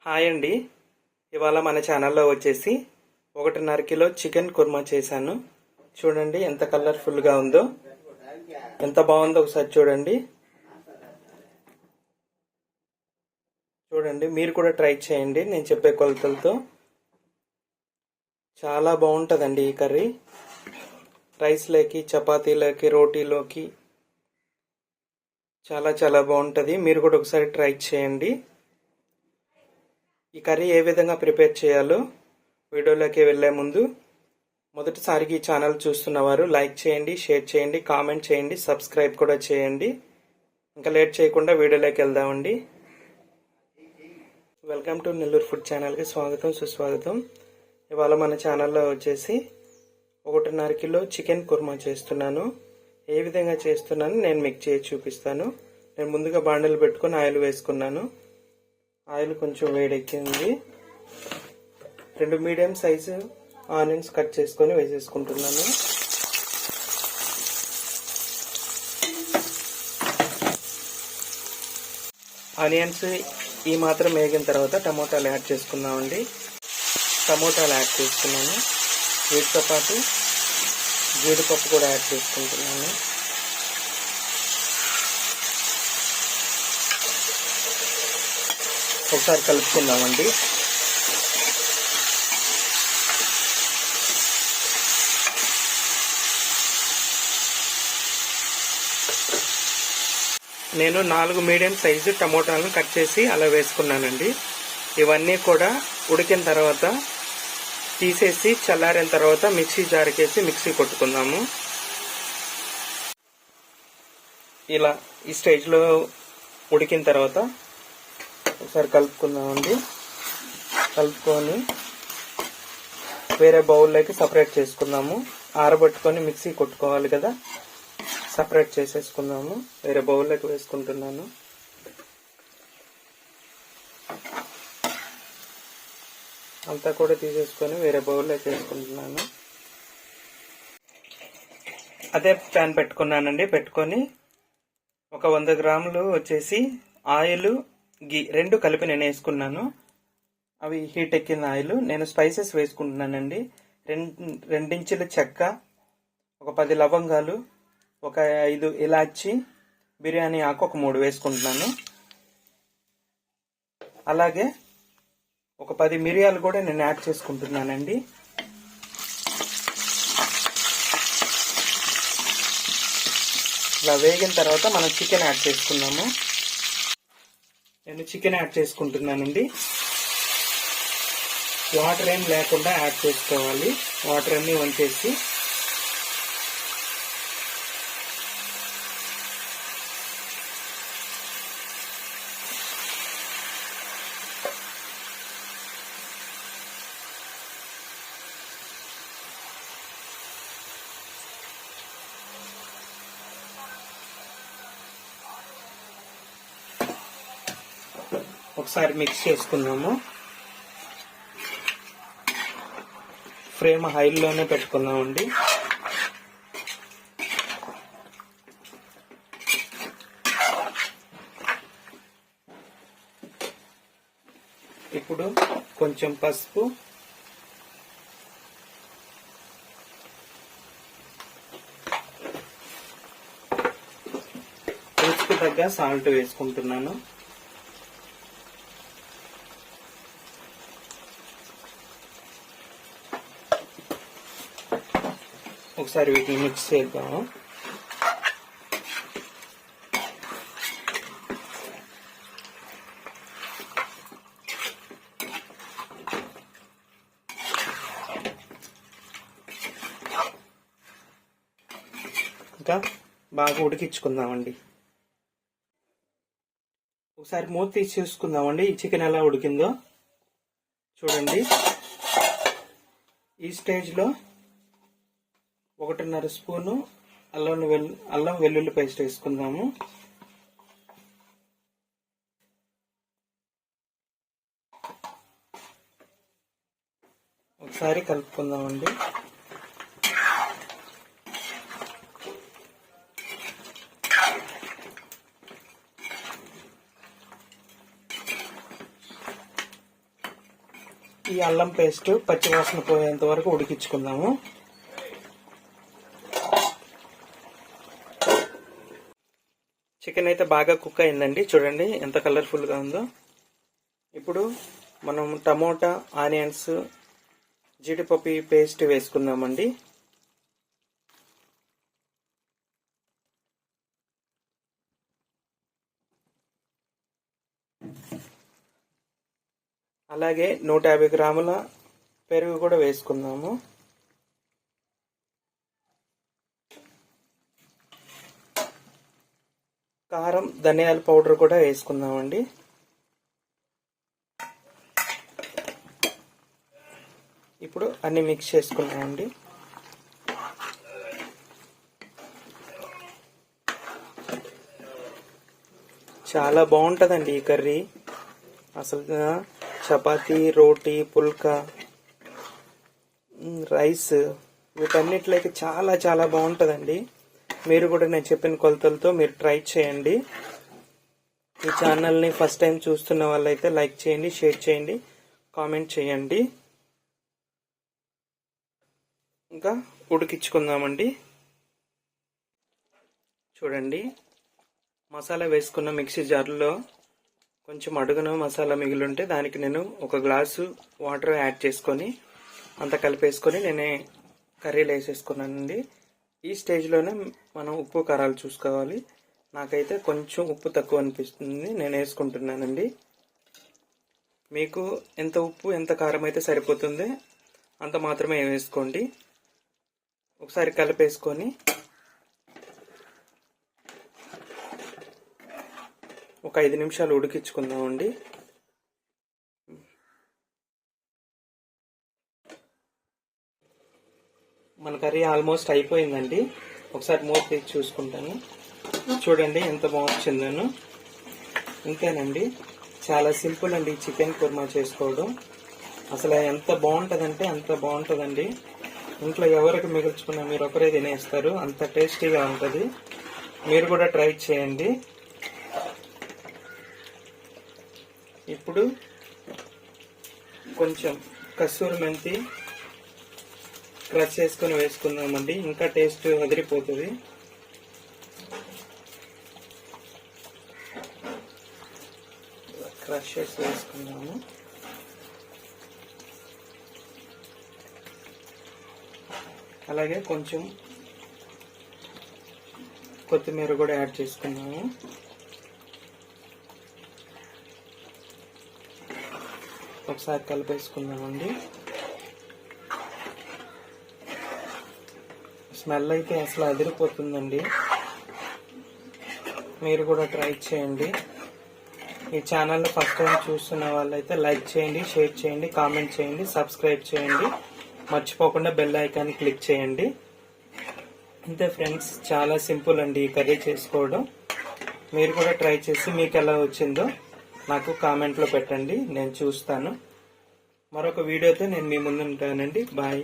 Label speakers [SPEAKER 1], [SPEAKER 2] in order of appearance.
[SPEAKER 1] Hi అండి. ఇవాళ మన ఛానల్లో వచ్చేసి 1.5 కిలో చికెన్ కుర్మా చేశాను. చూడండి ఎంత కలర్ఫుల్గా ఉందో, ఎంత బాగుందో ఒకసారి చూడండి. మీరు కూడా ట్రై చేయండి నేను చెప్పే కొలతలతో. చాలా బాగుంటుందండి ఈ కర్రీ. రైస్లోకి, చపాతీలోకి, రోటీలోకి చాలా బాగుంటుంది. మీరు కూడా ఒకసారి ట్రై చేయండి. ఈ కర్రీ ఏ విధంగా ప్రిపేర్ చేయాలో వీడియోలోకి వెళ్ళే ముందు మొదటిసారికి ఈ ఛానల్ చూస్తున్నవారు లైక్ చేయండి, షేర్ చేయండి, కామెంట్ చేయండి, సబ్స్క్రైబ్ కూడా చేయండి. ఇంకా లేట్ చేయకుండా వీడియోలోకి వెళ్దామండి. వెల్కమ్ టు నెల్లూరు ఫుడ్ ఛానల్కి స్వాగతం, సుస్వాగతం. ఇవాళ మన ఛానల్లో వచ్చేసి 1.5 కిలో చికెన్ కుర్మా చేస్తున్నాను. ఏ విధంగా చేస్తున్నాను నేను మీకు చేసి చూపిస్తాను. నేను ముందుగా బాండలు పెట్టుకొని ఆయిల్ వేసుకున్నాను. ఆయిల్ కొంచెం వేడెక్కింది. 2 మీడియం సైజు ఆనియన్స్ కట్ చేసుకొని వేసేసుకుంటున్నాను. ఆనియన్స్ ఈ మాత్రం వేగిన తర్వాత టమోటాలు యాడ్ చేసుకుందామండి. టమోటాలు యాడ్ చేసుకున్నాను. వీటితో పాటు జీడిపప్పు కూడా యాడ్ చేసుకుంటున్నాను. ఒకసారి కలుపుకుందామండి. నేను 4 మీడియం సైజు టమోటాలను కట్ చేసి అలా వేసుకున్నానండి. ఇవన్నీ కూడా ఉడికిన తర్వాత తీసేసి చల్లారిన తర్వాత మిక్సీ జార్కేసి మిక్సీ కొట్టుకుందాము. ఇలా ఈ స్టేజ్లో ఉడికిన తర్వాత ఒకసారి కలుపుకుందామండి. కలుపుకొని వేరే బౌల్లోకి సపరేట్ చేసుకుందాము. ఆరబెట్టుకొని మిక్సీ కొట్టుకోవాలి కదా, సపరేట్ చేసేసుకుందాము. వేరే బౌల్లోకి వేసుకుంటున్నాను. అంతా కూడా తీసేసుకొని వేరే బౌల్లోకి వేసుకుంటున్నాను. అదే ప్యాన్ పెట్టుకున్నానండి. పెట్టుకొని ఒక 100 గ్రాములు వచ్చేసి ఆయిల్, గీ 2 కలిపి నేను వేసుకున్నాను. అవి హీట్ ఎక్కిన ఆయిల్. నేను స్పైసెస్ వేసుకుంటున్నానండి. 2 ఇంచుల చెక్క, ఒక 10 లవంగాలు, ఒక 5 ఇలాచి, బిర్యానీ ఆకు ఒక 3 వేసుకుంటున్నాను. అలాగే ఒక 10 మిరియాలు కూడా నేను యాడ్ చేసుకుంటున్నానండి. ఇలా వేగిన తర్వాత మనం చికెన్ యాడ్ చేసుకున్నాము. నేను చికెన్ యాడ్ చేసుకుంటున్నానండి. వాటర్ ఏం లేకుండా యాడ్ చేసుకోవాలి. వాటర్ అన్నీ వంచేసి ఒకసారి మిక్స్ చేసుకుందాము. ఫ్లేమ్ హైలోనే పెట్టుకుందామండి. ఇప్పుడు కొంచెం పసుపు, రుచికి తగ్గ సాల్ట్ వేసుకుంటున్నాను. ఒకసారి వీటిని మిక్స్ చేద్దాము. ఇంకా బాగా ఉడికించుకుందామండి. ఒకసారి మూత తీసి చూసుకుందామండి ఈ చికెన్ ఎలా ఉడికిందో. చూడండి, ఈ స్టేజ్లో 1.5 స్పూను అల్లం వెల్లుల్లి పేస్ట్ వేసుకుందాము. ఒకసారి కలుపుకుందామండి. ఈ అల్లం పేస్ట్ పచ్చివాసన పోయేంత వరకు ఉడికించుకుందాము. చికెన్ అయితే బాగా కుక్ అయిందండి, చూడండి ఎంత కలర్ఫుల్గా ఉందో. ఇప్పుడు మనం టమోటా, ఆనియన్స్, జీడిపప్పు పేస్ట్ వేసుకుందామండి. అలాగే 150 గ్రాముల పెరుగు కూడా వేసుకుందాము. కారం, ధనియాల పౌడర్ కూడా వేసుకుందామండి. ఇప్పుడు అన్ని మిక్స్ చేసుకున్నామండి. చాలా బాగుంటుందండి ఈ కర్రీ. అసలు చపాతీ, రోటీ, పుల్కా, రైస్ వీటన్నిటిలో అయితే చాలా చాలా బాగుంటుందండి. మీరు కూడా నేను చెప్పిన కొలతలతో మీరు ట్రై చేయండి. ఈ ఛానల్ని ఫస్ట్ టైం చూస్తున్న వాళ్ళైతే లైక్ చేయండి, షేర్ చేయండి, కామెంట్ చేయండి. ఇంకా ఉడికించుకుందామండి. చూడండి, మసాలా వేసుకున్న మిక్సీ జార్లో కొంచెం అడుగున మసాలా మిగిలి ఉంటే దానికి నేను 1 గ్లాసు వాటర్ యాడ్ చేసుకొని అంత కలిపేసుకొని నేనే కర్రీలో వేసేసుకున్నానండి. ఈ స్టేజ్లోనే మనం ఉప్పు కారాలు చూసుకోవాలి. నాకైతే కొంచెం ఉప్పు తక్కువ అనిపిస్తుంది, నేను వేసుకుంటున్నానండి. మీకు ఎంత ఉప్పు ఎంత కారం అయితే సరిపోతుంది అంత మాత్రమే వేసుకోండి. ఒకసారి కలిపేసుకొని ఒక 5 నిమిషాలు ఉడికించుకుందామండి. మన కర్రీ ఆల్మోస్ట్ అయిపోయిందండి. ఒకసారి మూత తీసి చూసుకుంటాను. చూడండి ఎంత బాగుంచిందను. ఇంతేనండి, చాలా సింపుల్ అండి చికెన్ కుర్మా చేసుకోవడం. అసలు ఎంత బాగుంటుందంటే అంత బాగుంటుందండి. ఇంట్లో ఎవరికి మిగిల్చుకున్నా మీరు ఒకరే తినేస్తారు, అంత టేస్టీగా ఉంటుంది. మీరు కూడా ట్రై చేయండి. ఇప్పుడు కొంచెం కస్తూరి మెంతి క్రష్ చేసుకొని వేసుకుందామండి, ఇంకా టేస్ట్ అదిరిపోతుంది. క్రష్ చేసి వేసుకుందాము. అలాగే కొంచెం కొత్తిమీర కూడా యాడ్ చేసుకున్నాము. ఒకసారి కలిపేసుకుందామండి. స్మెల్ అయితే అసలు అదిరిపోతుందండి. మీరు కూడా ట్రై చేయండి. ఈ ఛానల్ ఫస్ట్ టైం చూస్తున్న వాళ్ళైతే లైక్ చేయండి, షేర్ చేయండి, కామెంట్ చేయండి, సబ్స్క్రైబ్ చేయండి. మర్చిపోకుండా బెల్ ఐకాన్ క్లిక్ చేయండి. అంతే ఫ్రెండ్స్, చాలా సింపుల్ అండి ఈ కర్రీ చేసుకోవడం. మీరు కూడా ట్రై చేసి మీకు ఎలా వచ్చిందో నాకు కామెంట్లో పెట్టండి, నేను చూస్తాను. మరొక వీడియోతో నేను మీ ముందు ఉంటానండి. బాయ్.